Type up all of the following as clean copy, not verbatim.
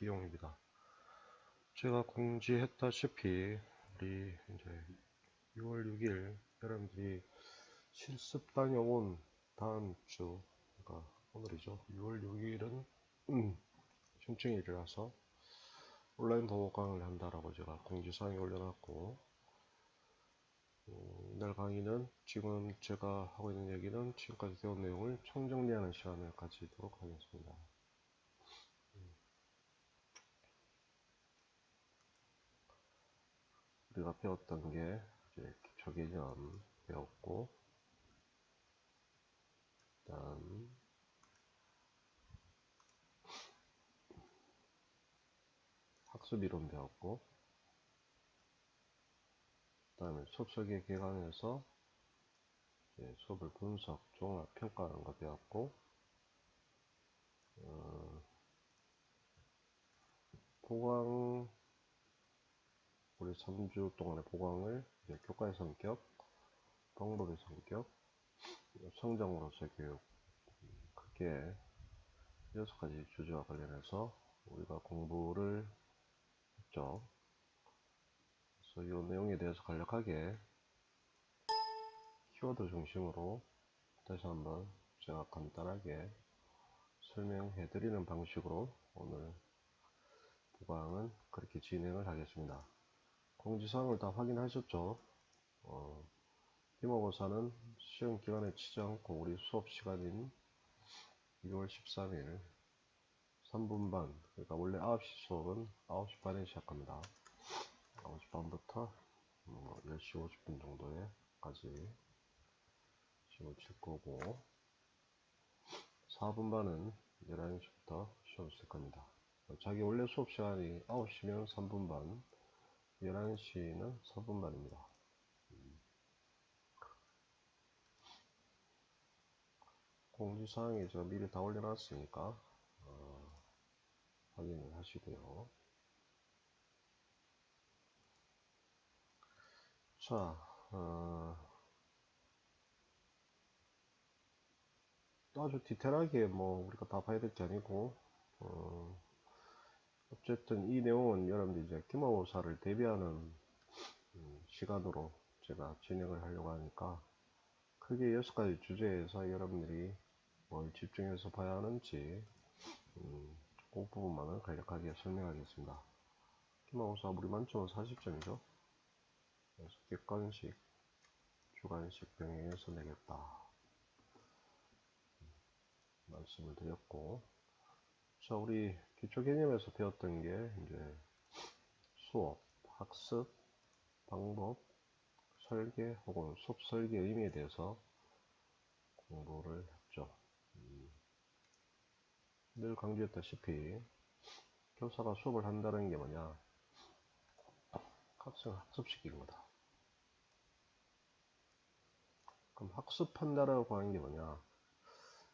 비용입니다. 제가 공지했다시피 우리 이제 6월 6일 여러분들이 실습 다녀온 다음 주, 그러니까 오늘이죠. 6월 6일은 신청일이라서 온라인 동호 강의를 한다라고 제가 공지사항에 올려놨고, 이날 강의는 지금 제가 하고 있는 얘기는 지금까지 배운 내용을 총정리하는 시간을 가지도록 하겠습니다. 우리가 배웠던 게 이제 기초 개념 배웠고, 다음 학습 이론 배웠고, 다음에 수업 설계 개강에서 수업을 분석, 종합, 평가하는 거 배웠고, 보강, 우리 3주 동안의 보강을 이제 교과의 성격, 방법의 성격, 성장으로서의 교육, 크게 6가지 주제와 관련해서 우리가 공부를 했죠. 그래서 이 내용에 대해서 간략하게 키워드 중심으로 다시 한번 제가 간단하게 설명해 드리는 방식으로 오늘 보강은 그렇게 진행을 하겠습니다. 공지사항을 다 확인하셨죠? 기말고사는 시험 기간에 치지 않고 우리 수업 시간인 6월 13일 3분반, 그러니까 원래 9시 수업은 9시 반에 시작합니다. 9시 반부터 10시 50분 정도에까지 시험을 칠 거고, 4분반은 11시부터 시험 칠 겁니다. 자기 원래 수업 시간이 9시면 3분반, 11시는 4분반입니다. 공지사항에 제가 미리 다 올려놨으니까 확인을 하시고요. 자, 아주 디테일하게 뭐 우리가 다 봐야 될 게 아니고, 어쨌든 이 내용은 여러분들 이제 기말고사를 대비하는 시간으로 제가 진행을 하려고 하니까 크게 6가지 주제에서 여러분들이 뭘 집중해서 봐야 하는지 그 부분만을 간략하게 설명하겠습니다. 기말고사 우리 만점은 40점이죠. 그래서 객관식, 주관식 병행해서 내겠다 말씀을 드렸고, 자, 우리 기초 개념에서 배웠던 게 이제 수업, 학습, 방법, 설계 혹은 수업 설계 의미에 대해서 공부를 했죠. 늘 강조했다시피 교사가 수업을 한다는 게 뭐냐, 학생을 학습시키는 거다. 그럼 학습한다라고 하는 게 뭐냐,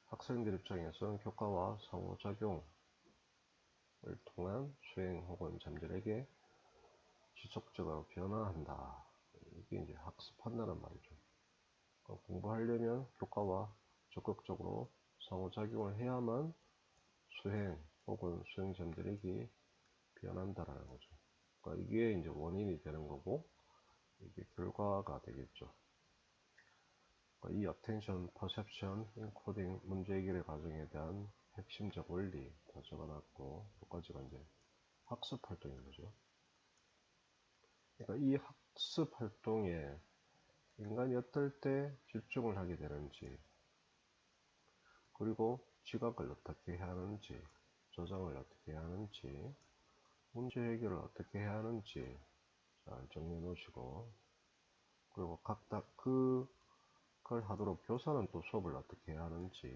학생들 입장에서는 교과와 상호작용을 통한 수행 혹은 잠들에게 지속적으로 변화한다. 이게 이제 학습한다는 말이죠. 공부하려면 교과와 적극적으로 상호작용을 해야만 수행 혹은 수행 잠들에게 변한다라는 거죠. 그러니까 이게 이제 원인이 되는 거고, 이게 결과가 되겠죠. 이 attention, perception, encoding 문제 해결의 과정에 대한 핵심적 원리 다 적어놨고, 여기까지가 이제 학습 활동인 거죠. 그러니까 이 학습 활동에 인간이 어떨 때 집중을 하게 되는지, 그리고 지각을 어떻게 해야 하는지, 저장을 어떻게 해야 하는지, 문제 해결을 어떻게 해야 하는지 잘 정리해 놓으시고, 그리고 각각 그걸 하도록 교사는 또 수업을 어떻게 해야 하는지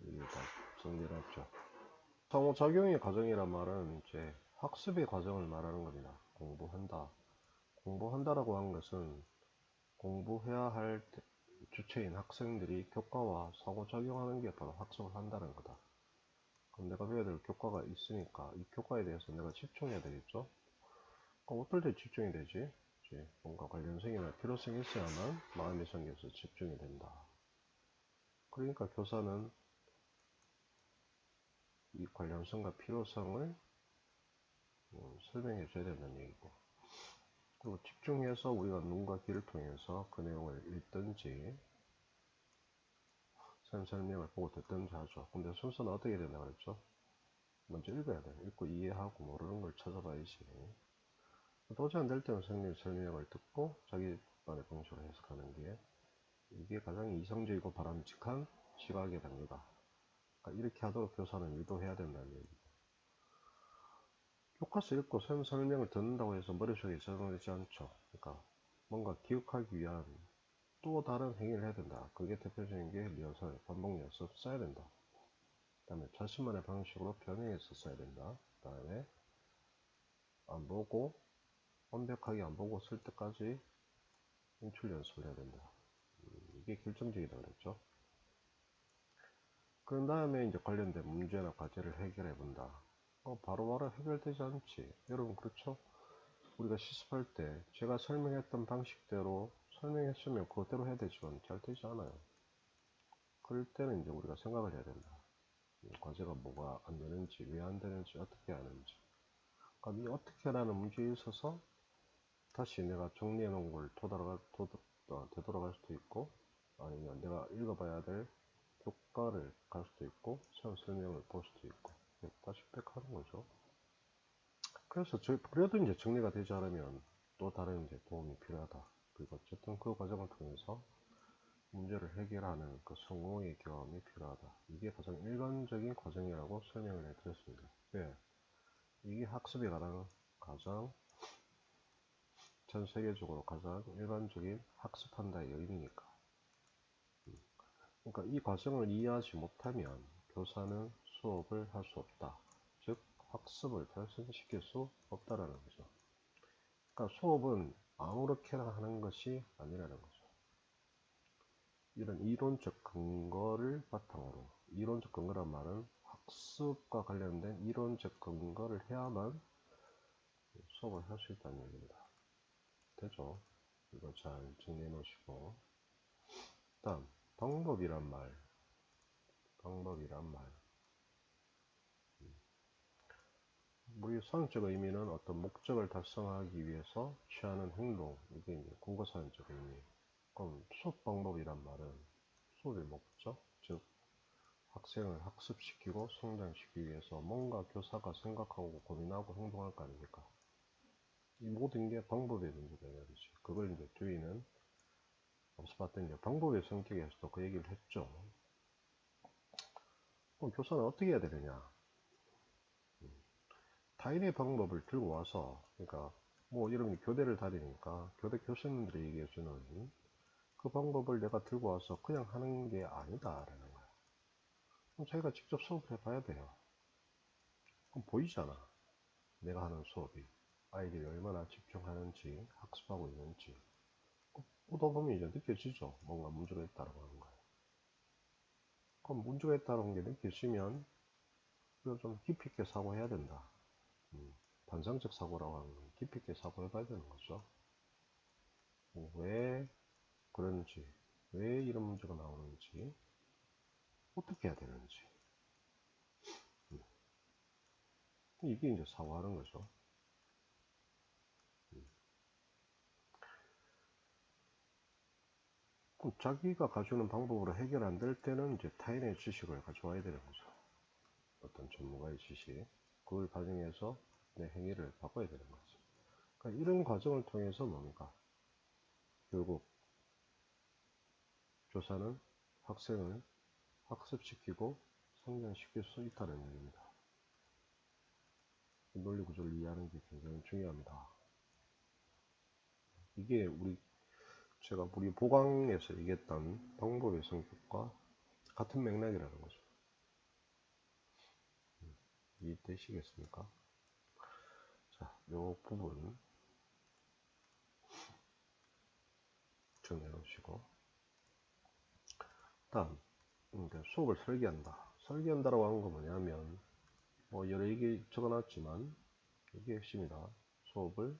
이게 다 정리해놨죠. 상호작용의 과정이란 말은 이제 학습의 과정을 말하는 겁니다. 공부한다라고 하는 것은 공부해야 할 주체인 학생들이 교과와 상호작용하는 게 바로 학습을 한다는 거다. 그럼 내가 배워야 될 교과가 있으니까 이 교과에 대해서 내가 집중해야 되겠죠. 그럼 어떨 때 집중이 되지? 뭔가 관련성이나 필요성이 있어야만 마음이 생겨서 집중이 된다. 그러니까 교사는 이 관련성과 필요성을 설명해 줘야 된다는 얘기고, 그리고 집중해서 우리가 눈과 귀를 통해서 그 내용을 읽든지 설명을 보고 듣든지 하죠. 근데 순서는 어떻게 된다 그랬죠? 먼저 읽어야 돼. 읽고 이해하고 모르는 걸 찾아봐야지. 도저히 안 될 때는 선생님 설명을 듣고 자기만의 방식으로 해석하는 게, 이게 가장 이성적이고 바람직한 시각이 됩니다. 그러니까 이렇게 하도록 교사는 유도해야 된다는 얘기죠. 교과서 읽고 설명을 듣는다고 해서 머릿속에 저장되지 않죠. 그러니까 뭔가 기억하기 위한 또 다른 행위를 해야 된다. 그게 대표적인 게 리허설, 반복 연습 써야 된다. 그 다음에 자신만의 방식으로 변형해서 써야 된다. 그 다음에 안 보고, 완벽하게 안 보고 쓸 때까지 연출 연습을 해야 된다. 이게 결정적이다 그랬죠. 그 다음에 이제 관련된 문제나 과제를 해결해 본다. 바로바로 해결되지 않지. 여러분 그렇죠? 우리가 실습할 때 제가 설명했던 방식대로 설명했으면 그대로 해야 되지만 잘 되지 않아요. 그럴 때는 이제 우리가 생각을 해야 된다. 과제가 뭐가 안 되는지, 왜 안 되는지, 어떻게 하는지. 그러니까 이 어떻게라는 문제에 있어서 다시 내가 정리해 놓은 걸 되돌아갈 수도 있고, 아니면 내가 읽어봐야 될 교과를 갈 수도 있고, 시험 설명을 볼 수도 있고, 다시 백하는 거죠. 그래서 그래도 이제 정리가 되지 않으면 또 다른 이제 도움이 필요하다. 그리고 어쨌든 그 과정을 통해서 문제를 해결하는 그 성공의 경험이 필요하다. 이게 가장 일반적인 과정이라고 설명을 해드렸습니다. 왜? 이게 학습에 가장 전 세계적으로 가장 일반적인 학습한다의 의미니까. 그러니까 이 과정을 이해하지 못하면 교사는 수업을 할 수 없다. 즉 학습을 발전시킬 수 없다라는 거죠. 그러니까 수업은 아무렇게나 하는 것이 아니라는 거죠. 이런 이론적 근거를 바탕으로, 이론적 근거란 말은 학습과 관련된 이론적 근거를 해야만 수업을 할 수 있다는 얘기입니다. 되죠? 이거 잘 정리해 놓으시고. 다음, 방법이란 말. 우리 사용적 의미는 어떤 목적을 달성하기 위해서 취하는 행동, 이게 이제 국어사용적 의미. 그럼 수업 방법이란 말은 수업의 목적, 즉 학생을 학습시키고 성장시키기 위해서 뭔가 교사가 생각하고 고민하고 행동할 거 아닙니까? 이 모든 게 방법의 문제다 이거지. 그걸 이제 뒤에는 앞서 봤던 이제 방법의 성격에서도 그 얘기를 했죠. 그럼 교사는 어떻게 해야 되느냐? 타인의 방법을 들고 와서, 그러니까 뭐 여러분이 교대를 다니니까 교대 교수님들이 얘기해주는 그 방법을 내가 들고 와서 그냥 하는 게 아니다라는 거야. 그럼 자기가 직접 수업을 해봐야 돼요. 그럼 보이잖아. 내가 하는 수업이 아이들이 얼마나 집중하는지, 학습하고 있는지. 보다 보면 이제 느껴지죠. 뭔가 문제가 있다고 하는 거예요. 그럼 문제가 있다는 게 느껴지면 우리가 좀 깊이 있게 사고해야 된다. 반상적 사고라고 하는 건 깊이 있게 사고해봐야 되는 거죠. 왜 그런지, 왜 이런 문제가 나오는지, 어떻게 해야 되는지. 이게 이제 사고하는 거죠. 그럼 자기가 가져오는 방법으로 해결 안 될 때는 이제 타인의 지식을 가져와야 되는 거죠. 어떤 전문가의 지식. 그걸 반영해서 내 행위를 바꿔야 되는 거죠. 그러니까 이런 과정을 통해서 뭡니까? 결국 교사는 학생을 학습시키고 성장시킬 수 있다는 얘기입니다. 논리 구조를 이해하는 게 굉장히 중요합니다. 이게 제가 우리 보강에서 얘기했던 방법의 성격과 같은 맥락이라는 거죠. 이해되시겠습니까? 자, 요 부분 정해놓으시고, 다음 수업을 설계한다. 설계한다라고 하는 건 뭐냐면, 뭐 여러 얘기 적어놨지만 이게 핵심이다. 수업을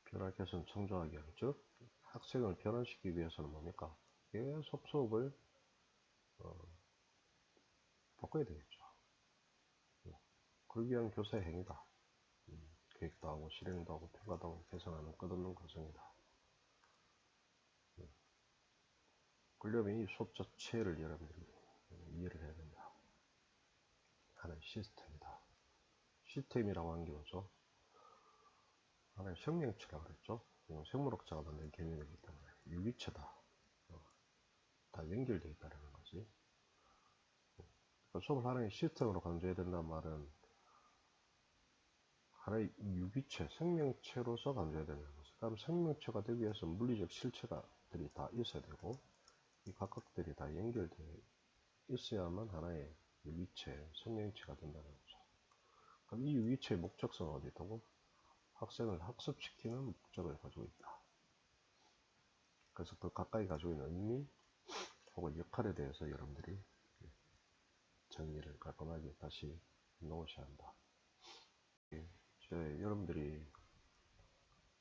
변화, 개선, 창조하기 하는, 즉 학생을 변화시키기 위해서는 뭡니까? 계속 수업을 바꿔야 되겠죠. 위한 교사의 행위다. 계획도 하고 실행도 하고 평가도 하고 개선하는 끝없는 과정이다. 그러려면 이 수업 자체를 여러분들이 이해를 해야 된다. 하나의 시스템이다. 시스템이라고 하는 게 뭐죠? 하나의 생명체라고 그랬죠? 이건 생물학자가 만든 개념이기 때문에 유기체다. 다 연결되어 있다는 거지. 그러니까 수업을 하나의 시스템으로 강조해야 된다는 말은 하나의 유기체, 생명체로서 강조해야 된다는 거지. 그럼 생명체가 되기 위해서 물리적 실체들이 다 있어야 되고 이 각각들이 다 연결되어 있어야만 하나의 유기체, 생명체가 된다는 거죠. 그럼 이 유기체의 목적성은 어디 있다고? 학생을 학습시키는 목적을 가지고 있다. 그래서 그 가까이 가지고 있는 의미 혹은 역할에 대해서 여러분들이 정리를 깔끔하게 다시 놓으셔야 한다. 여러분들이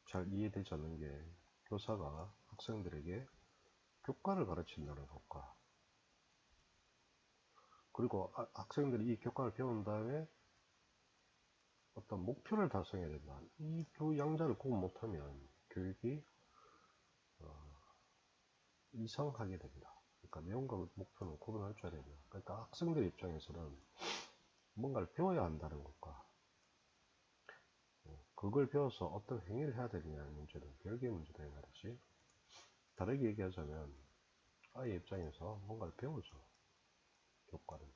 잘 이해되지 않는 게 교사가 학생들에게 교과를 가르친다는 것과 그리고 학생들이 이 교과를 배운 다음에 어떤 목표를 달성해야 된다. 이 두 양자를 구분 못하면 교육이 이상하게 됩니다. 그러니까 내용과 목표는 구분할 줄 알아야 돼요. 그러니까 학생들 입장에서는 뭔가를 배워야 한다는 것과 그걸 배워서 어떤 행위를 해야 되느냐는 문제는 별개의 문제다 이 말이지. 다르게 얘기하자면 아이 입장에서 뭔가를 배우죠. 교과를.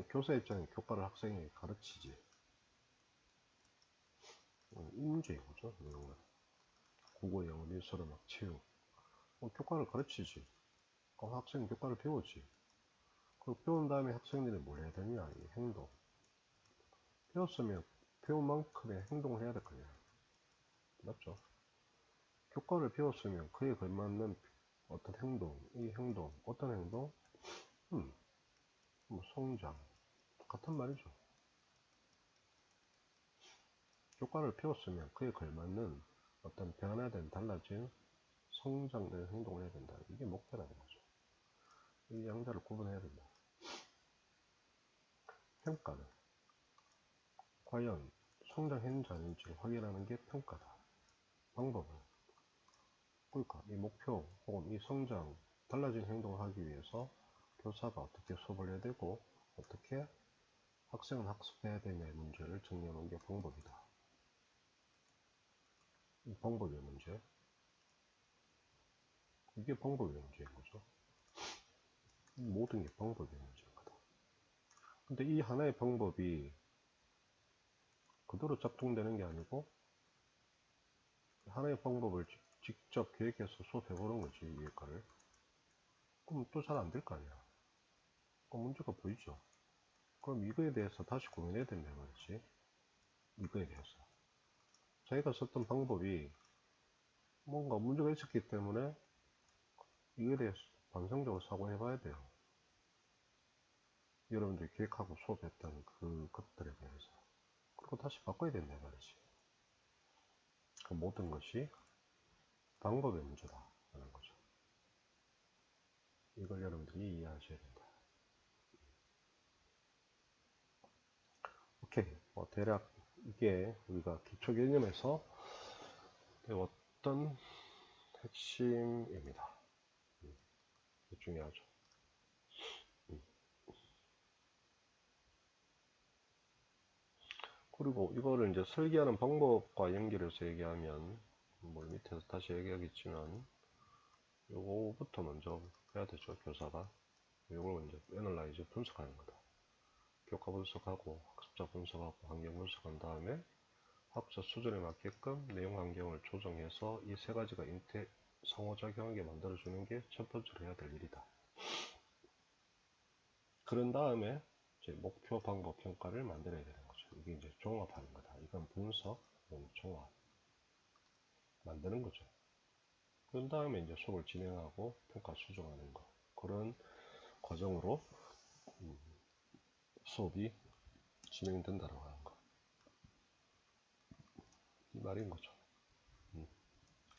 교사 입장에 교과를 학생에게 가르치지. 이 문제인 거죠. 내용은. 국어, 영어, 미술, 음악, 체육. 교과를 가르치지. 학생 교과를 배우지. 그리고 배운 다음에 학생들이 뭘 해야 되냐? 이 행동. 배웠으면 배운 만큼의 행동을 해야 될 거냐. 맞죠? 교과를 배웠으면 그에 걸맞는 어떤 행동, 이 행동, 어떤 행동? 뭐 성장. 같은 말이죠. 교과를 배웠으면 그에 걸맞는 어떤 변화된 달라진 성장된 행동을 해야 된다. 이게 목표라는 거죠. 이 양자를 구분해야 된다. 평가는 과연 성장했는지 아닌지를 확인하는 게 평가다. 방법은 그러니까 이 목표 혹은 이 성장, 달라진 행동을 하기 위해서 교사가 어떻게 수업을 해야 되고 어떻게 학생은 학습해야 되냐의 문제를 정리해 놓은 게 방법이다. 이 방법의 문제. 이게 방법의 문제인 거죠. 이 모든 게 방법의 문제인 거다. 근데 이 하나의 방법이 그대로 작동되는 게 아니고 하나의 방법을 직접 계획해서 수업해보는 거지, 이 역할을. 그럼 또 잘 안 될 거 아니야. 그럼 문제가 보이죠. 그럼 이거에 대해서 다시 고민해야 된다 말이지. 이거에 대해서. 자기가 썼던 방법이 뭔가 문제가 있었기 때문에 이거에 대해서 반성적으로 사고해봐야 돼요. 여러분들이 기획하고 수업했던 것들에 대해서. 그리고 다시 바꿔야 된다 말이지. 그 모든 것이 방법의 문제다 라는 거죠. 이걸 여러분들이 이해하셔야 된다. 오케이. 대략 이게 우리가 기초 개념에서 배웠던 핵심입니다. 중요하죠. 그리고 이거를 이제 설계하는 방법과 연결해서 얘기하면 뭐 밑에서 다시 얘기하겠지만 요거부터 먼저 해야 되죠. 교사가 요걸 이제 애널라이즈 분석하는 거다. 교과 분석하고 학습자 분석하고 환경 분석한 다음에 학습자 수준에 맞게끔 내용 환경을 조정해서 이 세 가지가 상호작용하게 만들어주는 게 첫 번째로 해야 될 일이다. 그런 다음에 이제 목표 방법 평가를 만들어야 되는 거죠. 이게 이제 종합하는 거다. 이건 분석, 이건 종합 만드는 거죠. 그런 다음에 이제 수업을 진행하고 평가 수정하는 거. 그런 과정으로 수업이 진행된다라고 하는 거. 이 말인 거죠.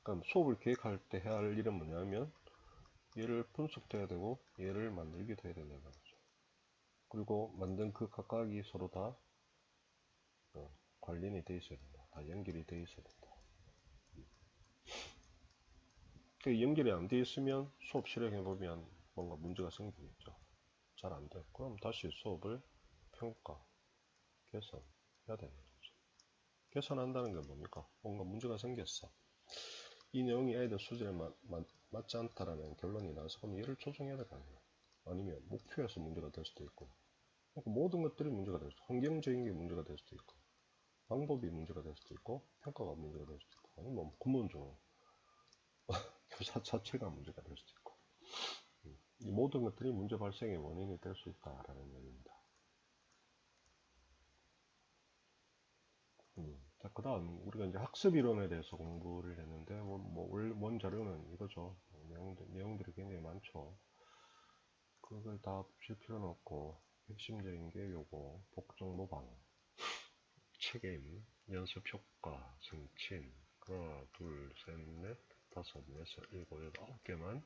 그러니까 수업을 계획할 때 해야 할 일은 뭐냐면 얘를 분석도 해야 되고 얘를 만들기도 해야 된다는 거죠. 그리고 만든 그 각각이 서로 다 관련이 돼 있어야 된다. 다 연결이 돼 있어야 된다. 그 연결이 안 돼 있으면 수업 실행해 보면 뭔가 문제가 생기겠죠. 잘 안 돼. 그럼 다시 수업을 평가, 개선해야 되는 거죠. 개선한다는 게 뭡니까? 뭔가 문제가 생겼어. 이 내용이 애들 수준에 맞지 않다라는 결론이 나서 그럼 얘를 조정해야 될 거 아니에요. 아니면 목표에서 문제가 될 수도 있고. 그러니까 모든 것들이 문제가 될 수도 있고, 환경적인 게 문제가 될 수도 있고, 방법이 문제가 될 수도 있고, 평가가 문제가 될 수도 있고, 아니면 뭐 근본적으로 교사 자체가 문제가 될 수도 있고. 이 모든 것들이 문제 발생의 원인이 될 수 있다라는 얘기입니다. 자, 그 다음, 우리가 이제 학습 이론에 대해서 공부를 했는데, 원 자료는 이거죠. 내용들이 굉장히 많죠. 그걸 다 붙일 필요는 없고, 핵심적인 게 요거, 복종 모방, 책임, 연습 효과, 승진, 하나, 둘, 셋, 넷, 다섯, 여섯, 일곱, 여덟, 9개만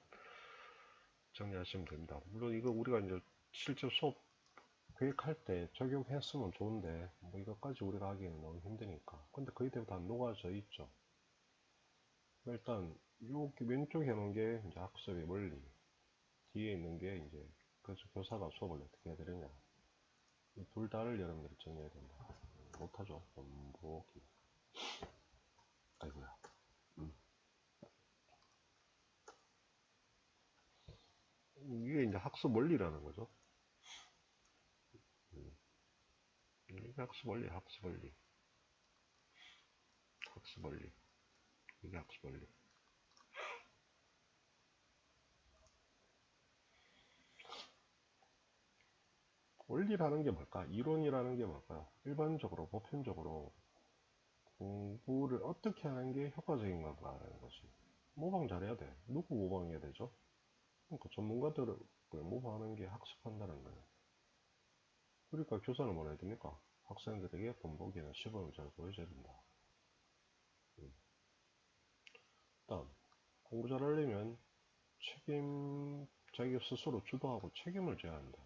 정리하시면 됩니다. 물론 이거 우리가 이제 실제 수업 계획할 때 적용했으면 좋은데 뭐 이것까지 우리가 하기에는 너무 힘드니까. 근데 거의 대부분 다 녹아져 있죠. 일단 요 왼쪽에 해놓은 게 이제 학습의 원리, 뒤에 있는 게 이제 그래서 교사가 수업을 어떻게 해야 되느냐. 이 둘 다를 여러분들이 정해야 된다. 못하죠. 본보기. 아이고야. 이게 이제 학습 원리라는 거죠. 이게 학습 원리, 학습 원리, 학습 원리. 이게 학습 원리. 원리라는 게 뭘까? 이론이라는 게 뭘까요? 일반적으로, 보편적으로 공부를 어떻게 하는 게 효과적인 건가라는 거지. 모방 잘해야 돼. 누구 모방해야 되죠? 그러니까 전문가들을 모방하는 게 학습한다는 거예요. 그러니까 교사는 뭘 해야 됩니까? 학생들에게 본보기나 시범을 잘 보여줘야 된다. 다음, 공부 잘하려면 자기 스스로 주도하고 책임을 져야 한다.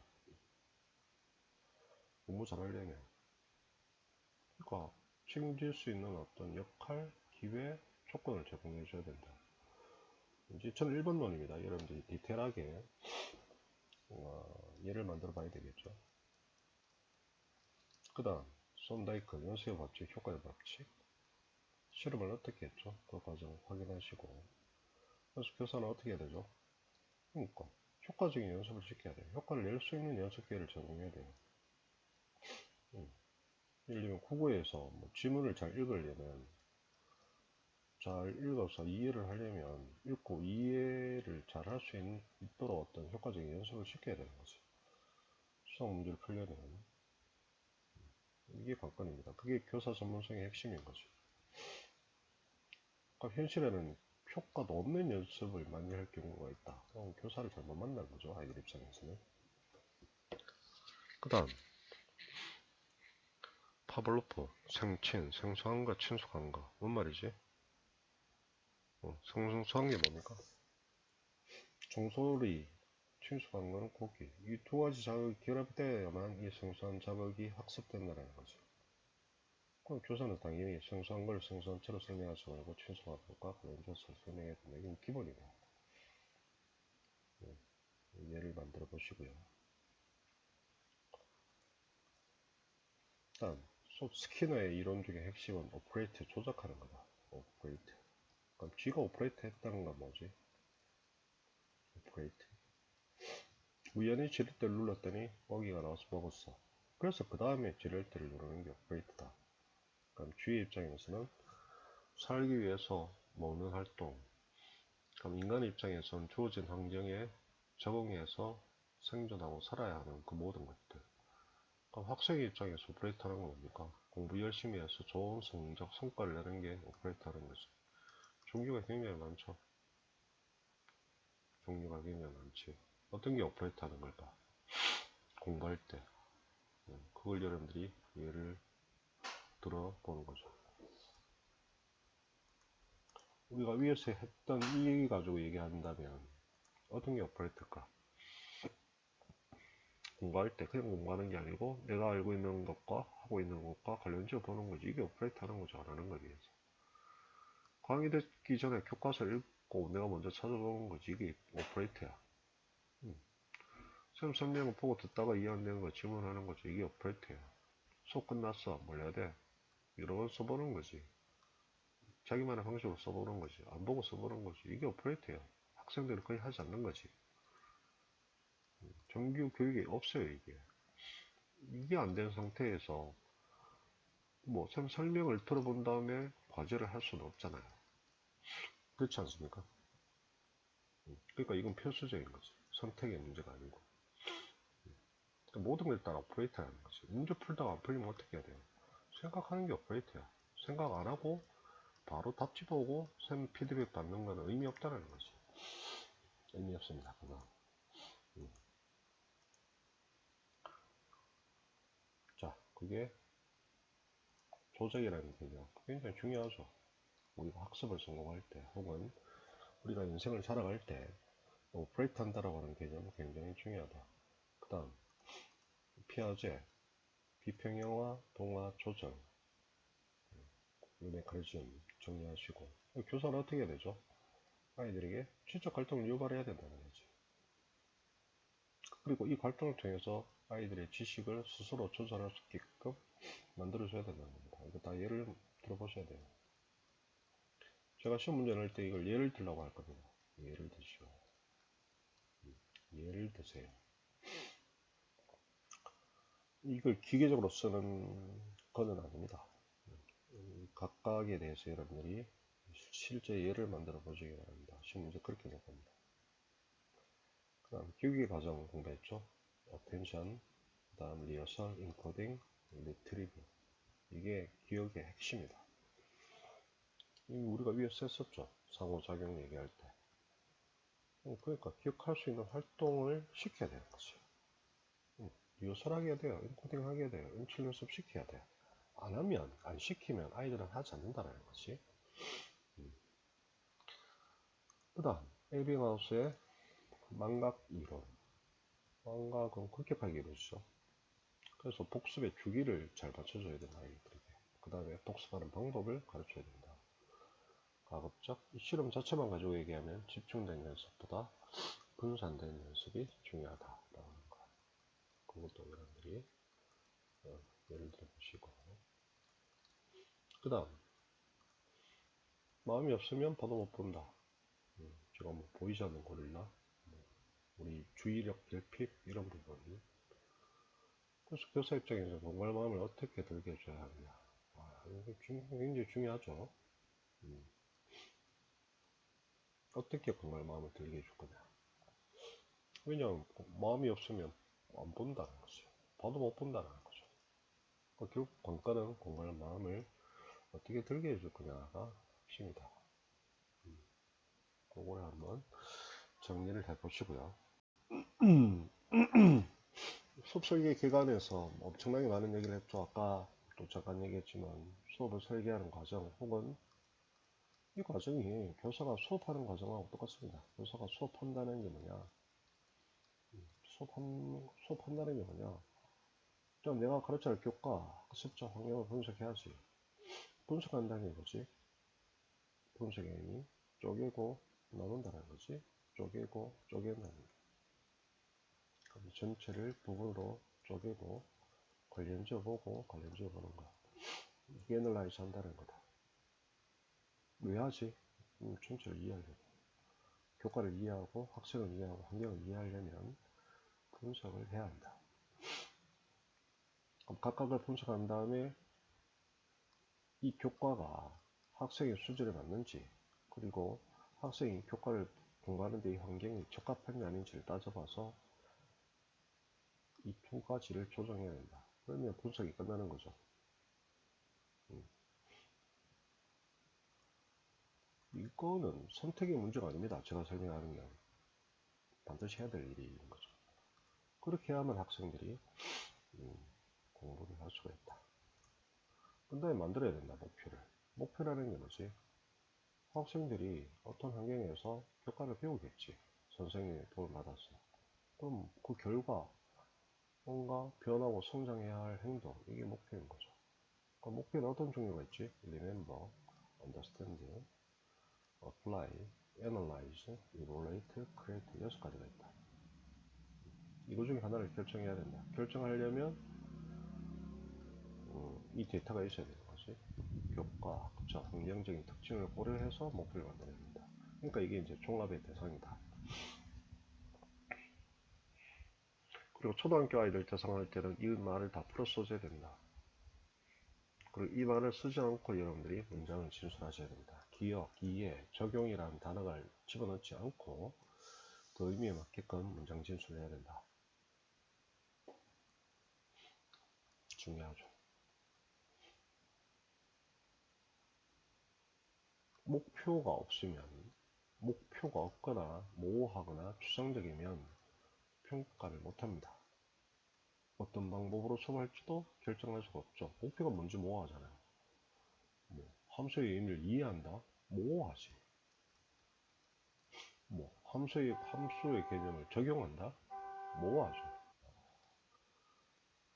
공부 잘하려면. 그러니까 책임질 수 있는 어떤 역할, 기회, 조건을 제공해 줘야 된다. 이제 저는 1번론입니다. 여러분들이 디테일하게 예를 만들어 봐야 되겠죠. 그 다음, 썬다이크 연수의 법칙, 효과의 법칙. 실험을 어떻게 했죠? 그 과정 확인하시고. 그래서 교사는 어떻게 해야 되죠? 그러니까 효과적인 연습을 시켜야 돼요. 효과를 낼 수 있는 연습 기회를 제공해야 돼요. 예를 들면 국어에서 뭐 지문을 잘 읽으려면 잘 읽어서 이해를 하려면 읽고 이해를 잘 할 수 있도록 어떤 효과적인 연습을 시켜야 되는 거죠. 수학 문제를 풀려면 이게 관건입니다. 그게 교사 전문성의 핵심인 거죠. 그러니까 현실에는 효과도 없는 연습을 많이 할 경우가 있다. 그럼 교사를 잘못 만난 거죠. 아이들 입장에서는. 그 다음 파블로프 생친, 생소한 거, 친숙한 거. 뭔 말이지? 생소한 게 뭡니까? 종소리, 친숙한 거는 고기. 이 두 가지 자극이 결합되어야만 이 생소한 자극이 학습된다는 거죠. 그럼 교사는 당연히 생소한 걸 생소한 채로 설명하지 말고 친숙한 것과 관련돼서 설명해야 된다. 이건 기본이다. 예를 만들어 보시고요. 다음, 스키너의 이론 중에 핵심은 오퍼레이트 조작하는 거다. 오퍼레이트. 그럼 쥐가 오퍼레이트 했다는 건 뭐지? 오퍼레이트. 우연히 지렛대를 눌렀더니 먹이가 나와서 먹었어. 그래서 그 다음에 지렛대를 누르는 게 오퍼레이트다. 그럼 쥐의 입장에서는 살기 위해서 먹는 활동. 그럼 인간의 입장에서는 주어진 환경에 적응해서 생존하고 살아야 하는 그 모든 것들. 그럼 학생의 입장에서 오퍼레이트 하는 건 뭡니까? 공부 열심히 해서 좋은 성적, 성과를 내는 게 오퍼레이트 하는 거죠. 종류가 굉장히 많죠. 종류가 굉장히 많지. 어떤 게 오퍼레이트 하는 걸까? 공부할 때. 그걸 여러분들이 예를 들어보는 거죠. 우리가 위에서 했던 이 얘기 가지고 얘기한다면 어떤 게 오퍼레이트일까? 공부할 때 그냥 공부하는 게 아니고 내가 알고 있는 것과 하고 있는 것과 관련지어 보는 거지. 이게 오퍼레이트 하는 거죠. 안 하는 거에 비해서. 강의 듣기 전에 교과서를 읽고 내가 먼저 찾아보는 거지. 이게 오퍼레이트야. 쌤 설명을 보고 듣다가 이해 안 되는 거 질문하는 거죠. 이게 오퍼레이트야. 수업 끝났어. 뭘 해야 돼? 여러 번 써보는 거지. 자기만의 방식으로 써보는 거지. 안 보고 써보는 거지. 이게 오퍼레이트야. 학생들은 거의 하지 않는 거지. 정규 교육이 없어요, 이게. 이게 안 된 상태에서 뭐 쌤 설명을 들어본 다음에 과제를 할 수는 없잖아요. 그렇지 않습니까? 그러니까 이건 필수적인 거지. 선택의 문제가 아니고. 그러니까 모든 걸 따라 오퍼레이트하는 거지. 문제 풀다가 안 풀리면 어떻게 해야 돼요? 생각하는 게 오퍼레이트야. 생각 안 하고 바로 답지 보고 쌤 피드백 받는 거는 의미 없다는 거지. 의미 없습니다. 그거. 자, 그게 조작이라는 개념. 굉장히 중요하죠. 우리가 학습을 성공할 때, 혹은 우리가 인생을 살아갈 때, 오퍼레이트 한다라고 하는 개념은 굉장히 중요하다. 그 다음, 피아제, 비평형화, 동화, 조절. 이 메커니즘 정리하시고. 교사는 어떻게 해야 되죠? 아이들에게 지적 활동을 유발해야 된다는 거지. 그리고 이 활동을 통해서 아이들의 지식을 스스로 조절할 수 있게끔 만들어줘야 된다는 겁니다. 이거 다 예를 들어보셔야 돼요. 제가 시험 문제 낼 때 이걸 예를 들라고 할 겁니다. 예를 드시오. 예를 드세요. 이걸 기계적으로 쓰는 거는 아닙니다. 각각에 대해서 여러분들이 실제 예를 만들어 보시기 바랍니다. 시험 문제 그렇게 낼 겁니다. 그 다음 기억의 과정 공부했죠. attention, 그 다음 리허설, 인코딩, 리트리브. 이게 기억의 핵심이다. 이미 우리가 위에 썼었죠. 상호작용 얘기할 때. 그러니까 기억할 수 있는 활동을 시켜야 되는 거지. 리허설하게 해야 돼요. 인코딩 하게 해야 돼요. 인출 연습 시켜야 돼요. 안 하면, 안 시키면 아이들은 하지 않는다는 거지. 그 다음, 에빙하우스의 망각 이론. 망각은 그렇게 발견했죠. 그래서 복습의 주기를 잘 맞춰줘야 된다, 아이들에게. 그 다음에 복습하는 방법을 가르쳐야 된다. 가급적 실험 자체만 가지고 얘기하면 집중된 연습보다 분산된 연습이 중요하다라고 하는 거. 그것도 여러분들이 예를 들어 보시고. 그 다음, 마음이 없으면 봐도 못 본다. 제가 뭐 보이지 않는 고릴라, 우리 주의력 결핍 이런 부분. 그래서 교사 입장에서 공부할 마음을 어떻게 들게 해줘야 하느냐. 이거 굉장히 중요하죠. 어떻게 공부할 마음을 들게 해줄 거냐. 왜냐하면 마음이 없으면 안 본다는 거죠. 봐도 못 본다는 거죠. 그러니까 결국 관건은 공부할 마음을 어떻게 들게 해줄 거냐가 핵심이다. 그거를 한번 정리를 해보시고요. 수업 설계 기간에서 엄청나게 많은 얘기를 했죠. 아까 또 잠깐 얘기했지만 수업을 설계하는 과정 혹은 이 과정이 교사가 수업하는 과정하고 똑같습니다. 교사가 수업한다는 게 뭐냐? 수업한다는 게 뭐냐? 일단 내가 가르쳐야 할 교과, 학습자 환경을 분석해야지. 분석한다는 게 뭐지? 분석의 의미, 쪼개고 나눈다는 거지. 쪼개고 쪼갠다는 거. 전체를 부분으로 쪼개고 관련지어 보고 관련지어 보는 거. 이게 애널라이즈 한다는 거다. 왜 하지? 전체를 이해하려고. 교과를 이해하고 학생을 이해하고 환경을 이해하려면 분석을 해야 한다. 그럼 각각을 분석한 다음에 이 교과가 학생의 수준에 맞는지, 그리고 학생이 교과를 공부하는 데 이 환경이 적합한지 아닌지를 따져봐서 이 두 가지를 조정해야 된다. 그러면 분석이 끝나는 거죠. 이거는 선택의 문제가 아닙니다. 제가 설명하는 게 반드시 해야 될 일인 거죠. 그렇게 하면 학생들이 공부를 할 수가 있다. 그 다음에 만들어야 된다. 목표를. 목표라는 게 뭐지? 학생들이 어떤 환경에서 교과를 배우겠지. 선생님의 도움을 받아서. 그럼 그 결과 뭔가 변하고 성장해야 할 행동, 이게 목표인 거죠. 그 목표는 어떤 종류가 있지? Remember, Understand, Apply, Analyze, Evaluate, Create, 6가지가 있다. 이거 중에 하나를 결정해야 된다. 결정하려면 이 데이터가 있어야 되는 거지. 교과, 학자, 환경적인 특징을 고려해서 목표를 만들어야 된다. 그러니까 이게 이제 종합의 대상이다. 그리고 초등학교 아이들 대상할 때는 이 말을 다 풀어 써줘야 된다. 그리고 이 말을 쓰지 않고 여러분들이 문장을 진술하셔야 됩니다. 기억, 이해, 적용이라는 단어를 집어넣지 않고 그 의미에 맞게끔 문장 진술을 해야 된다. 중요하죠. 목표가 없으면, 목표가 없거나 모호하거나 추상적이면 평가를 못합니다. 어떤 방법으로 수업할지도 결정할 수가 없죠. 목표가 뭔지 모호하잖아요. 뭐 함수의 의미를 이해한다? 모호하지. 뭐 함수의 개념을 적용한다? 모호하죠.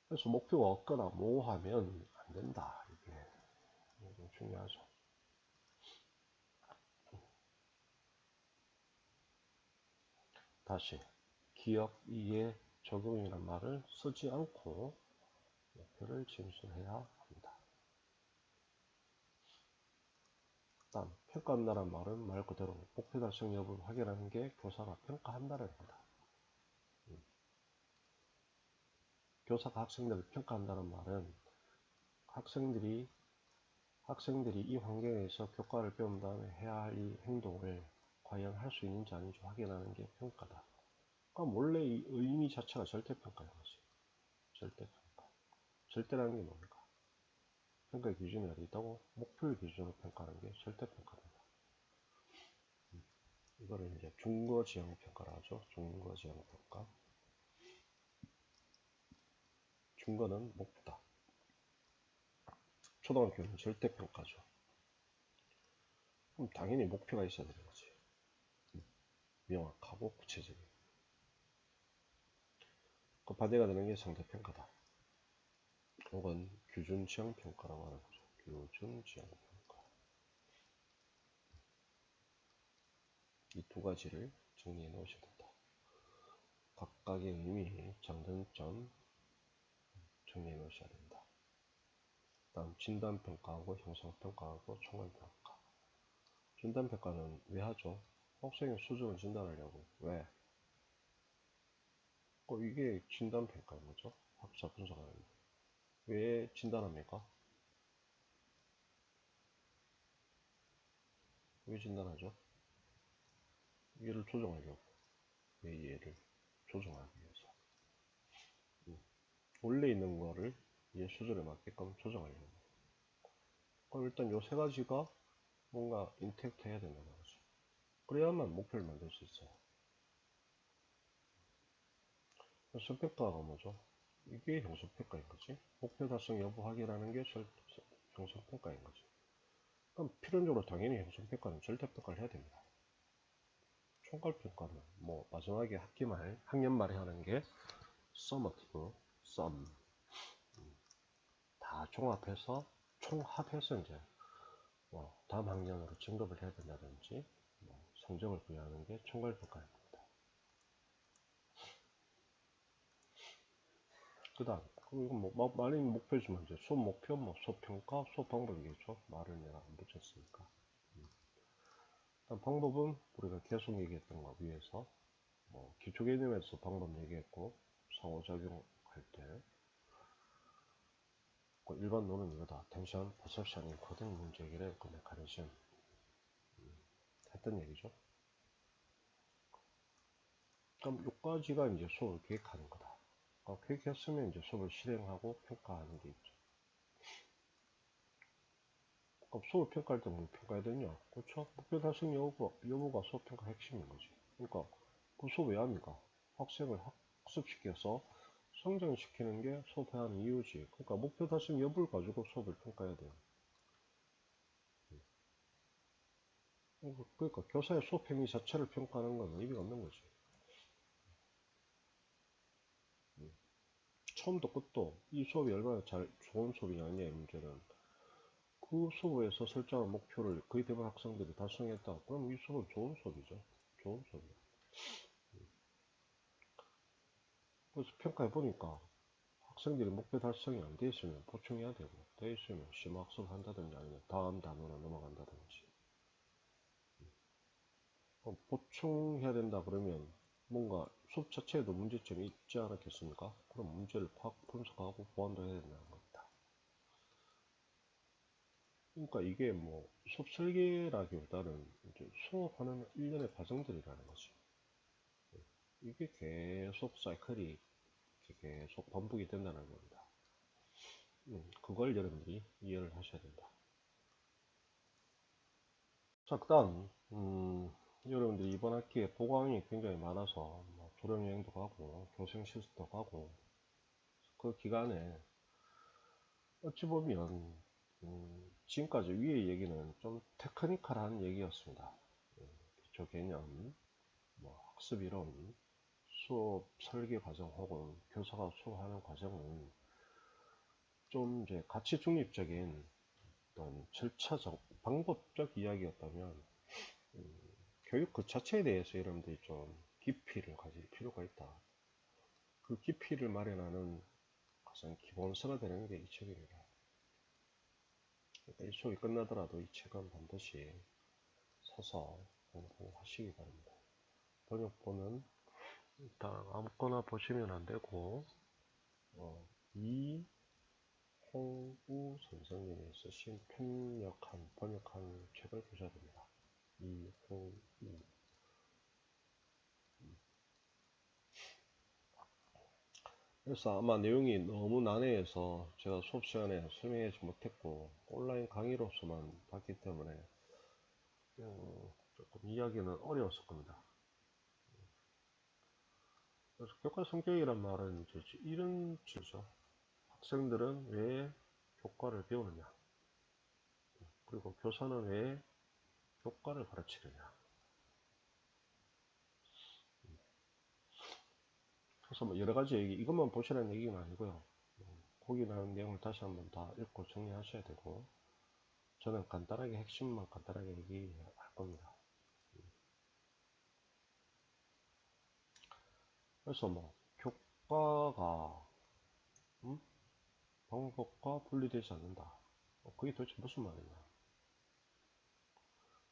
그래서 목표가 없거나 모호하면 안 된다. 이게 좀 중요하죠. 다시 기억, 이해, 적용이란 말을 쓰지 않고 목표를 진술해야 합니다. 다음, 평가한다는 말은 말 그대로 목표 달성 여부를 확인하는 게 교사가 평가한다는 겁니다. 교사가 학생들을 평가한다는 말은 학생들이 이 환경에서 교과를 배운 다음에 해야 할 이 행동을 과연 할 수 있는지 아닌지 확인하는 게 평가다. 그럼 원래 이 의미 자체가 절대평가인 거지. 절대평가. 절대라는 게 뭡니까? 평가의 기준이 어디 있다고? 목표의 기준으로 평가하는 게 절대평가입니다. 이거를 이제 중거지향평가라 하죠. 중거지향평가. 중거는 목표다. 초등학교는 절대평가죠. 그럼 당연히 목표가 있어야 되는 거지. 명확하고 구체적인. 그 반대가 되는 게 상대평가다. 혹은 규준지향평가라고 하는 거죠. 규준지향평가. 이 두 가지를 정리해 놓으셔야 된다. 각각의 의미, 장단점 정리해 놓으셔야 된다. 다음 진단평가하고 형성평가하고 총괄평가. 진단평가는 왜 하죠? 학생의 수준을 진단하려고. 왜? 이게 진단평가인 거죠. 학사 분석하는 거. 왜 진단합니까? 왜 진단하죠? 얘를 조정하려고. 왜 얘를 조정하기 위해서. 원래 있는 거를 얘 수준에 맞게끔 조정하려고. 그럼 일단 요 세 가지가 뭔가 인택트 해야 된다는 거죠. 그래야만 목표를 만들 수 있어요. 형성평가가 뭐죠? 이게 형성평가인 거지. 목표 달성 여부 확인하는 게 형성평가인 거지. 그럼 필연적으로 당연히 형성평가는 절대평가를 해야 됩니다. 총괄평가는 뭐 마지막에 학년 말에 하는 게 summative, sum 다 총합해서 이제 뭐 다음 학년으로 진급을 해야 된다든지 뭐 성적을 부여하는 게 총괄평가입니다. 그 다음 이거 뭐 말이 목표지만 이제 수업 목표, 뭐 수업 평가, 수업 방법이겠죠. 말을 내가 안 붙였으니까. 일단 방법은 우리가 계속 얘기했던 거 위에서 뭐 기초 개념에서 방법 얘기했고 상호작용 할때 일반론은 이거다. 텐션, 퍼셉션, 인코딩, 문제 해결의 그 메커니즘 했던 얘기죠. 그럼 여기까지가 이제 수업을 계획하는 거다. 계획했으면 이제 수업을 실행하고 평가하는 게 있죠. 그럼 수업을 평가할 때 뭘 평가해야 되냐? 그렇죠? 목표 달성 여부가 수업 평가 핵심인 거지. 그러니까 그 수업 왜 합니까? 학생을 학습시켜서 성장시키는 게 수업해야 하는 이유지. 그러니까 목표 달성 여부를 가지고 수업을 평가해야 돼요. 그러니까 교사의 수업 행위 자체를 평가하는 건 의미가 없는 거지. 처음도 끝도 이 수업이 얼마나 좋은 수업이냐의 문제는 그 수업에서 설정한 목표를 거의 대부분 학생들이 달성했다. 그럼 이 수업은 좋은 수업이죠. 좋은 수업이에요. 그래서 평가해보니까 학생들이 목표 달성이 안 돼 있으면 보충해야 되고, 돼 있으면 심화학습을 한다든지 아니면 다음 단원으로 넘어간다든지. 보충해야 된다 그러면 뭔가 수업 자체에도 문제점이 있지 않았겠습니까? 그럼 문제를 파악, 분석하고 보완도 해야 된다는 겁니다. 그러니까 이게 뭐 수업 설계라기보다는 이제 수업하는 일련의 과정들이라는 거죠. 이게 계속 사이클이 계속 반복이 된다는 겁니다. 그걸 여러분들이 이해를 하셔야 된다. 자, 그 다음 여러분들이 이번 학기에 보강이 굉장히 많아서 뭐 졸업여행도 가고 교생 실습도 가고 그 기간에 어찌 보면 지금까지 위의 얘기는 좀 테크니컬한 얘기였습니다. 기초 개념, 뭐 학습 이론, 수업 설계 과정 혹은 교사가 수업하는 과정은 좀 이제 가치 중립적인 어떤 절차적, 방법적 이야기였다면 교육 그 자체에 대해서 여러분들이 좀 깊이를 가질 필요가 있다. 그 깊이를 마련하는 가장 기본서가 되는 게 이 책입니다. 그러니까 이 수업이 끝나더라도 이 책은 반드시 사서 공부하시기 바랍니다. 번역본은 일단 아무거나 보시면 안 되고 이홍우 선생님이 쓰신 번역한 책을 보셔야 됩니다. 이홍우. 그래서 아마 내용이 너무 난해해서 제가 수업 시간에 설명하지 못했고 온라인 강의로서만 봤기 때문에 조금 이야기는 어려웠을 겁니다. 그래서 교과 성격이란 말은 이제 이런 주죠. 학생들은 왜 교과를 배우느냐, 그리고 교사는 왜 교과를 가르치느냐. 그래서 뭐 여러 가지 얘기, 이것만 보시라는 얘기는 아니고요. 거기 나온 내용을 다시 한번 다 읽고 정리하셔야 되고, 저는 간단하게 핵심만 간단하게 얘기할 겁니다. 그래서 뭐 교과가 방법과 분리되지 않는다. 그게 도대체 무슨 말이냐?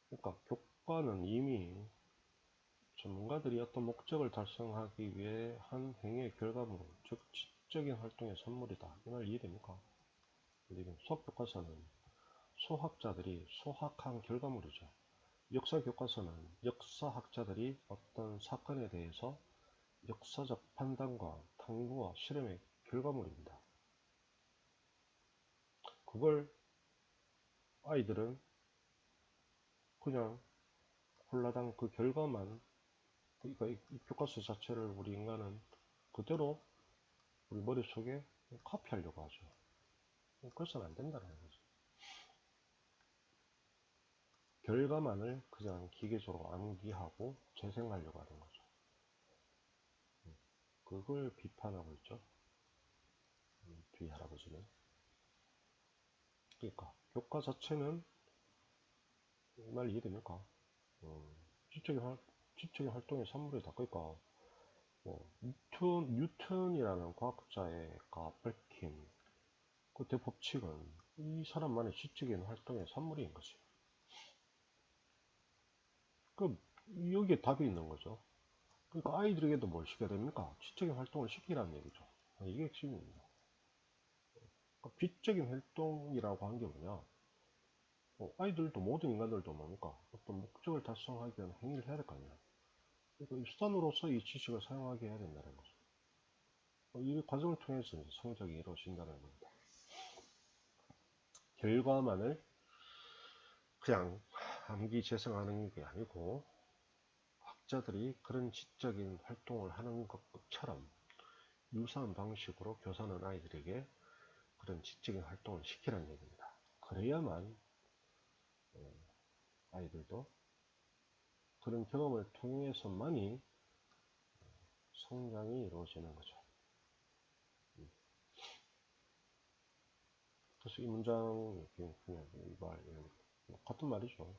그러니까 교과는 이미 전문가들이 어떤 목적을 달성하기 위해 한 행위의 결과물로, 즉 지적인 활동의 산물이다. 이 말 이해됩니까? 수학 교과서는 수학자들이 수학한 결과물이죠. 역사 교과서는 역사학자들이 어떤 사건에 대해서 역사적 판단과 탐구와 실험의 결과물입니다. 그걸 아이들은 그냥 홀라당 그 결과만, 그러니까 이 교과서 자체를 우리 인간은 그대로 우리 머릿속에 카피하려고 하죠. 그래서는 안 된다는 거죠. 결과만을 그냥 기계적으로 암기하고 재생하려고 하는 거죠. 그걸 비판하고 있죠. 뒤 할아버지는. 그러니까 교과 자체는, 이 말 이해됩니까? 지적인, 지적인 활동의 산물이다. 그러니까 뭐 뉴턴이라는 과학자의 밝힌 그 대법칙은 이 사람만의 지적인 활동의 산물인 거지. 그 여기에 답이 있는 거죠. 그러니까 아이들에게도 뭘 시켜야 됩니까? 지적인 활동을 시키라는 얘기죠. 이게 핵심입니다. 그러니까 비적인 활동이라고 하는 게 뭐냐? 아이들도 모든 인간들도 뭡니까? 어떤 목적을 달성하기 위한 행위를 해야 될 거 아니야. 그러니까 이 수단으로서 이 지식을 사용하게 해야 된다는 거죠. 이 과정을 통해서 이제 성적이 이루어진다는 겁니다. 결과만을 그냥 암기 재생하는 게 아니고 학자들이 그런 지적인 활동을 하는 것처럼 유사한 방식으로 교사는 아이들에게 그런 지적인 활동을 시키라는 얘기입니다. 그래야만 아이들도 그런 경험을 통해서만이 성장이 이루어지는 거죠. 그래서 이 문장 그냥 이 말, 같은 말이죠.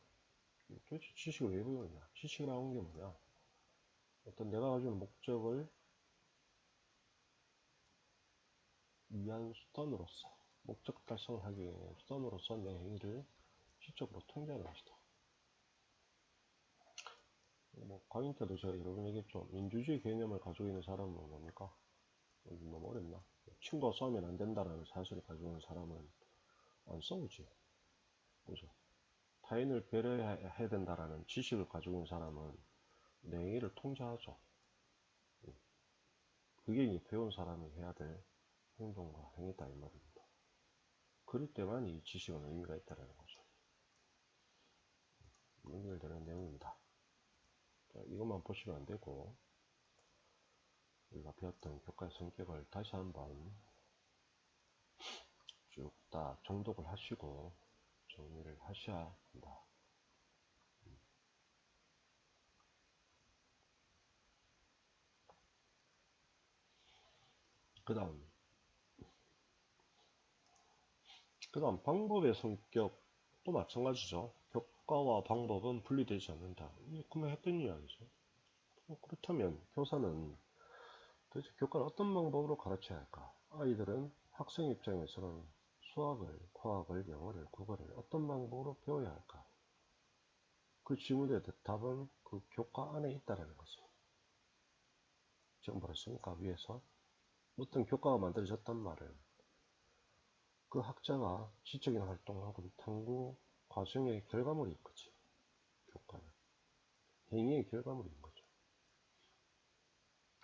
도대체 지식을 왜 배우느냐? 지식이라는 게 뭐냐? 어떤 내가 가지고 있는 목적을 위한 수단으로서, 목적 달성을 하기 위한 수단으로서 내 행위를 지적으로 통제하는 것이다. 뭐 강의 때도 제가 여러 번 얘기했죠. 민주주의 개념을 가지고 있는 사람은 뭡니까? 너무 어렵나? 친구와 싸우면 안 된다라는 사실을 가지고 있는 사람은 안 싸우지. 그죠? 타인을 배려해야 된다라는 지식을 가지고 있는 사람은 내 행위를 통제하죠. 그게 이제 배운 사람이 해야 될 행동과 행위다 이 말입니다. 그럴 때만 이 지식은 의미가 있다는 거죠. 연결되는 내용입니다. 자, 이것만 보시면 안 되고 우리가 배웠던 교과의 성격을 다시 한번 쭉 다 정독을 하시고 정리를 하셔야 한다. 그 다음 방법의 성격도 마찬가지죠. 교과와 방법은 분리되지 않는다. 이게 그만 했던 이야기죠. 그렇다면 교사는 도대체 교과를 어떤 방법으로 가르쳐야 할까? 아이들은 학생 입장에서는 수학을, 과학을, 영어를, 국어를 어떤 방법으로 배워야 할까? 그 질문에 답은 그 교과 안에 있다는 거죠. 지금 말했습니까? 위에서 어떤 교과가 만들어졌단 말은 그 학자가 지적인 활동을 하고 탐구 과정의 결과물이 있겠지. 교과는 행위의 결과물인 거죠.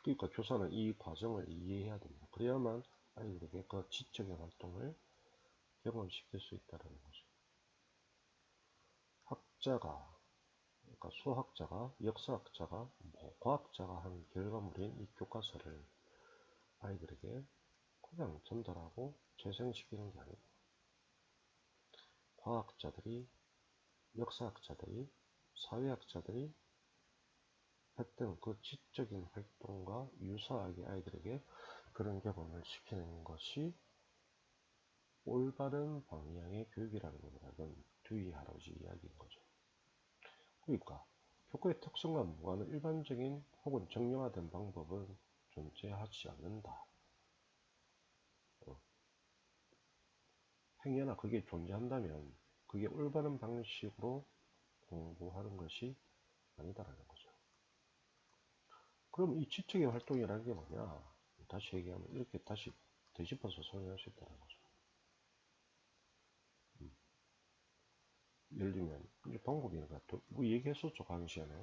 그러니까 교사는 이 과정을 이해해야 됩니다. 그래야만 아이들에게 그 지적인 활동을 경험시킬 수 있다는 거죠. 학자가, 그러니까 수학자가, 역사학자가, 과학자가 한 결과물인 이 교과서를 아이들에게 그냥 전달하고 재생시키는 게 아니고 과학자들이, 역사학자들이, 사회학자들이 했던 그 지적인 활동과 유사하게 아이들에게 그런 경험을 시키는 것이 올바른 방향의 교육이라는 것이라는 듀이 할아버지 이야기인 거죠. 그러니까 교과의 특성과 무관한 일반적인 혹은 정형화된 방법은 존재하지 않는다. 행여나 그게 존재한다면 그게 올바른 방식으로 공부하는 것이 아니다라는 거죠. 그럼 이 지적인 활동이라는 게 뭐냐? 다시 얘기하면 이렇게 다시 되짚어서 설명할 수 있다는 거죠. 예를 들면 이제 방법이니까 또 뭐 얘기했었죠 강의 시간에.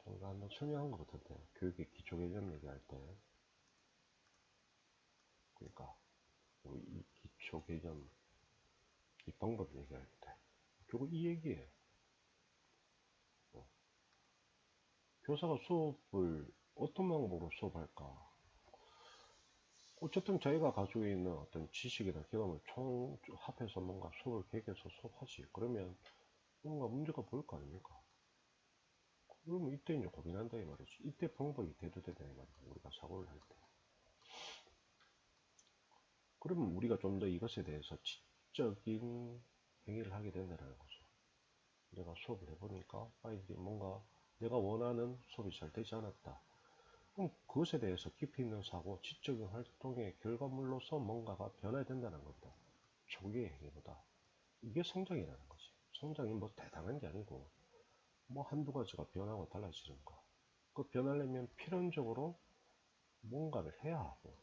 제가 한번 설명한 것 같은데 교육의 기초 개념 얘기할 때 그러니까 이 기초 개념 이 방법 얘기할 때 결국 이 얘기예요. 교사가 수업을 어떤 방법으로 수업할까? 어쨌든 자기가 가지고 있는 어떤 지식이나 경험을 총합해서 뭔가 수업을 계획해서 수업하지. 그러면 뭔가 문제가 보일 거 아닙니까? 그러면 이때 이제 고민한다 이 말이지. 이때 방법이 대두되다 이 말이야. 우리가 사고를 할 때. 그러면 우리가 좀 더 이것에 대해서 지적인 행위를 하게 된다는 거죠. 내가 수업을 해보니까 아이들이 뭔가 내가 원하는 수업이 잘 되지 않았다. 그럼 그것에 대해서 깊이 있는 사고, 지적인 활동의 결과물로서 뭔가가 변화된다는 겁니다. 초기의 행위보다. 이게 성장이라는 거지. 성장이 뭐 대단한 게 아니고 뭐 한두 가지가 변하고 달라지는 거. 그 변하려면 필연적으로 뭔가를 해야 하고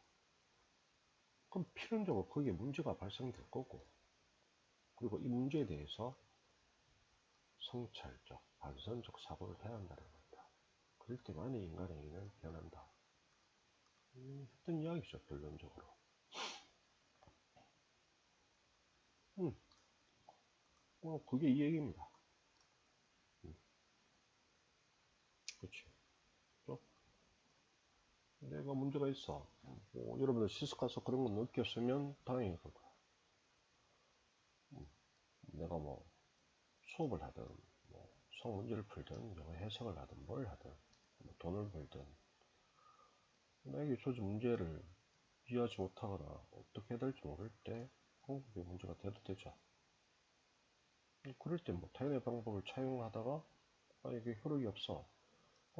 그럼 필연적으로 거기에 문제가 발생될 거고 그리고 이 문제에 대해서 성찰적, 반선적 사고를 해야 한다는 겁니다. 그럴 때만이 인간의 행위는 변한다. 했던 이야기죠, 결론적으로. 그게 이 얘기입니다. 그렇지. 또 내가 문제가 있어. 뭐, 여러분들 시스 가서 그런 거 느꼈으면 다행인 거야. 내가 뭐 수업을 하든, 뭐 수학 문제를 풀든, 영어 해석을 하든, 뭘 하든, 뭐 돈을 벌든, 나에게 주어진 문제를 이해하지 못하거나 어떻게 해야 될지 모를 때 방법이 문제가 돼도 되죠. 그럴 때 뭐 타인의 방법을 차용하다가 이게 효력이 없어.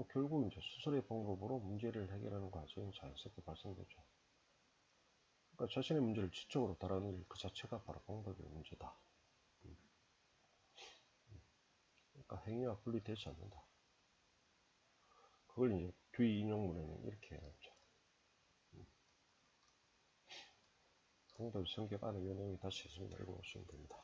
결국 이제 스스로의 방법으로 문제를 해결하는 과정이 자연스럽게 발생되죠. 그러니까 자신의 문제를 지적으로 달아낼 그 자체가 바로 방법의 문제다. 그러니까 행위와 분리되지 않는다. 그걸 이제 뒤 인용문에는 이렇게 해놨죠. 방법 성격 안에 요 내용이 다시 있습니다. 읽어보시면 됩니다.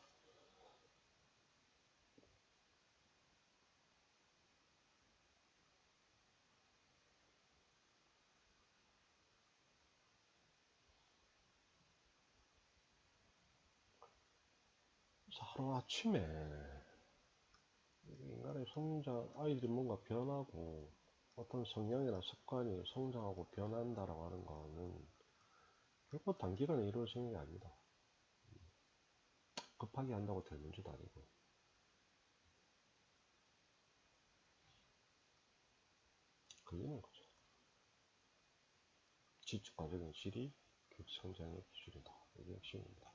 그래서 하루아침에 인간의 성장, 아이들이 뭔가 변하고 어떤 성향이나 습관이 성장하고 변한다라고 하는 거는 결코 단기간에 이루어지는 게 아닙니다. 급하게 한다고 될 문제도 아니고. 걸리는 거죠. 지적 과정의 질이 교육 성장의 기준이다. 이게 핵심입니다.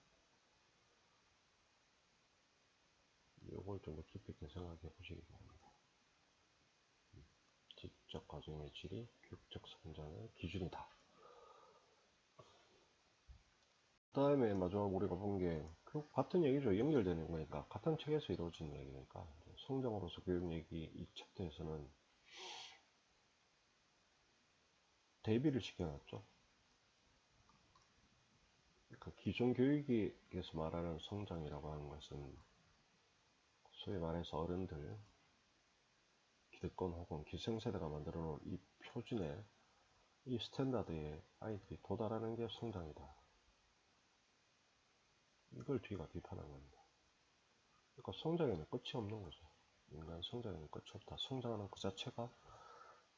이걸 좀 더 깊이 있게 생각해 보시기 바랍니다. 지적 과정의 질이 교육적 성장의 기준이다. 그 다음에 마지막 우리가 본 게 같은 얘기죠. 연결되는 거니까 같은 책에서 이루어진 얘기니까 성장으로서 교육 얘기 이 챕터에서는 대비를 시켜놨죠. 그러니까 기존 교육에서 말하는 성장이라고 하는 것은 소위 말해서 어른들, 기득권 혹은 기성세대가 만들어 놓은 이 표준에 이 스탠다드에 아이들이 도달하는 게 성장이다. 이걸 뒤가 비판한 겁니다. 그러니까 성장에는 끝이 없는 거죠. 인간 성장에는 끝이 없다. 성장하는 그 자체가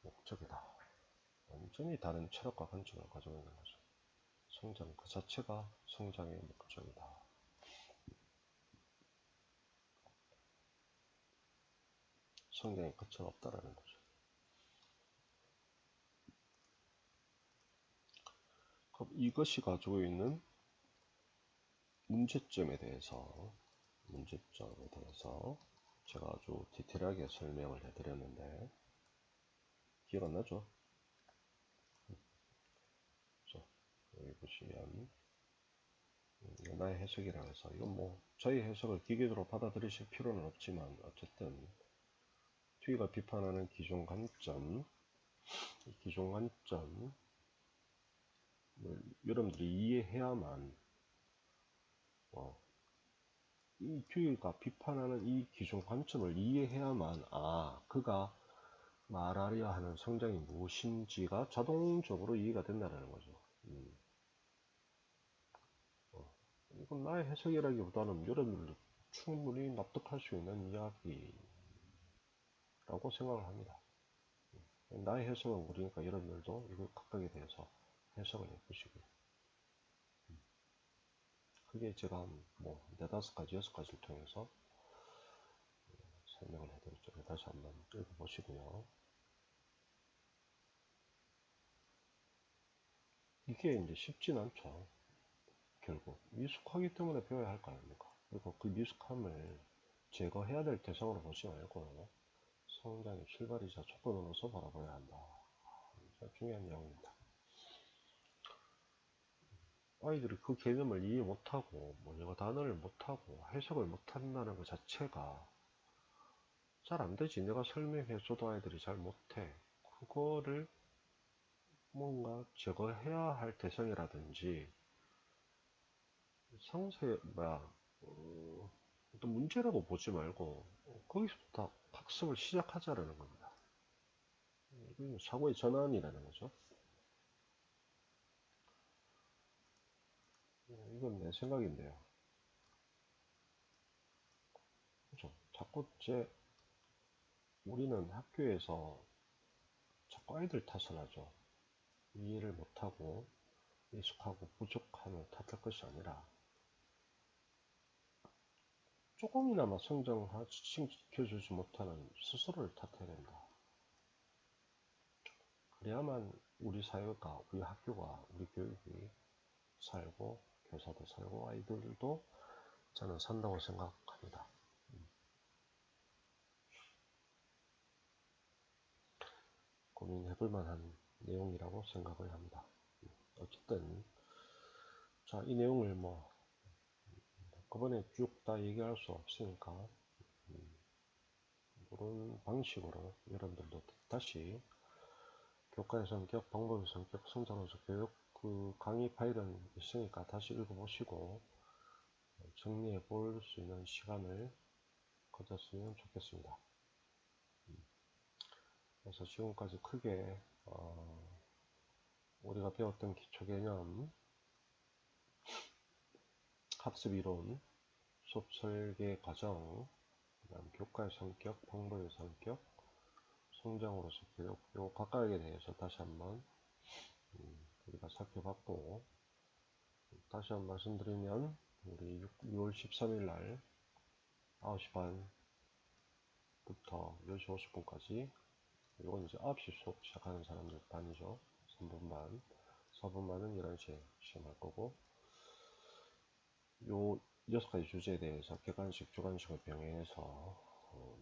목적이다. 완전히 다른 철학과 관점을 가지고 있는 거죠. 성장 그 자체가 성장의 목적이다. 성장의 끝은 없다라는 거죠. 그럼 이것이 가지고 있는 문제점에 대해서 제가 아주 디테일하게 설명을 해드렸는데 기억 안 나죠? 여기 보시면 나의 해석이라고 해서 이건 뭐 저희 해석을 기계적으로 받아들이실 필요는 없지만 어쨌든 트위가 비판하는 기존 관점, 이 기존 관점을 여러분들이 이해해야만 이 트위가 비판하는 이 기존 관점을 이해해야만 그가 말하려 하는 성장이 무엇인지가 자동적으로 이해가 된다는 거죠. 이건 나의 해석이라기보다는 여러분들도 충분히 납득할 수 있는 이야기라고 생각을 합니다. 나의 해석은 모르니까 여러분들도 이거 각각에 대해서 해석을 해보시고요. 그게 제가 뭐 4-5가지, 6가지를 통해서 설명을 해드렸죠. 다시 한번 읽어보시고요. 이게 이제 쉽진 않죠. 결국 미숙하기 때문에 배워야 할 거 아닙니까? 그리고 그 미숙함을 제거해야 될 대상으로 보지 말고 성장의 출발이자 조건으로서 바라봐야 한다. 중요한 내용입니다. 아이들이 그 개념을 이해 못하고 뭐 영어 단어를 못하고 해석을 못한다는 것 자체가 잘 안되지. 내가 설명해줘도 아이들이 잘 못해. 그거를 뭔가 제거해야 할 대상이라든지 상세 어떤 문제라고 보지 말고 거기서부터 학습을 시작하자라는 겁니다. 이건 사고의 전환이라는 거죠. 이건 내 생각인데요. 그죠? 자꾸 우리는 학교에서 자꾸 아이들 탓을 하죠. 이해를 못하고 미숙하고 부족함을 탓할 것이 아니라 조금이나마 성장시켜주지 못하는 스스로를 탓해야 된다. 그래야만 우리 사회가, 우리 학교가, 우리 교육이 살고 교사도 살고 아이들도 저는 산다고 생각합니다. 고민해볼 만한 내용이라고 생각을 합니다. 어쨌든 자, 이 내용을 뭐 그번에 쭉 다 얘기할 수 없으니까 그런 방식으로 여러분들도 다시 교과의 성격, 방법의 성격, 성장로서 교육 그 강의 파일은 있으니까 다시 읽어보시고 정리해 볼 수 있는 시간을 가졌으면 좋겠습니다. 그래서 지금까지 크게 우리가 배웠던 기초 개념, 학습 이론, 수업 설계 과정, 그다음 교과의 성격, 방법의 성격, 성장으로서 교육, 요 각각에 대해서 다시 한번 우리가 살펴봤고, 다시 한번 말씀드리면 우리 6월 13일 날 9시 반부터 10시 50분까지 이건 이제 9시 수업 시작하는 사람들 반이죠. 3분 반, 4분 반은 11시에 시험할 거고, 요 6가지 주제에 대해서 객관식, 주관식을 병행해서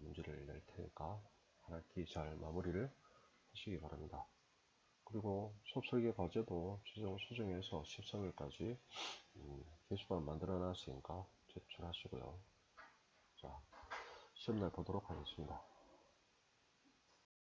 문제를 낼 테니까 한 학기 잘 마무리를 하시기 바랍니다. 그리고 수업 설계 과제도 최종 수정해서 13일까지 게시판 만들어 놨으니까 제출하시고요. 자, 시험날 보도록 하겠습니다.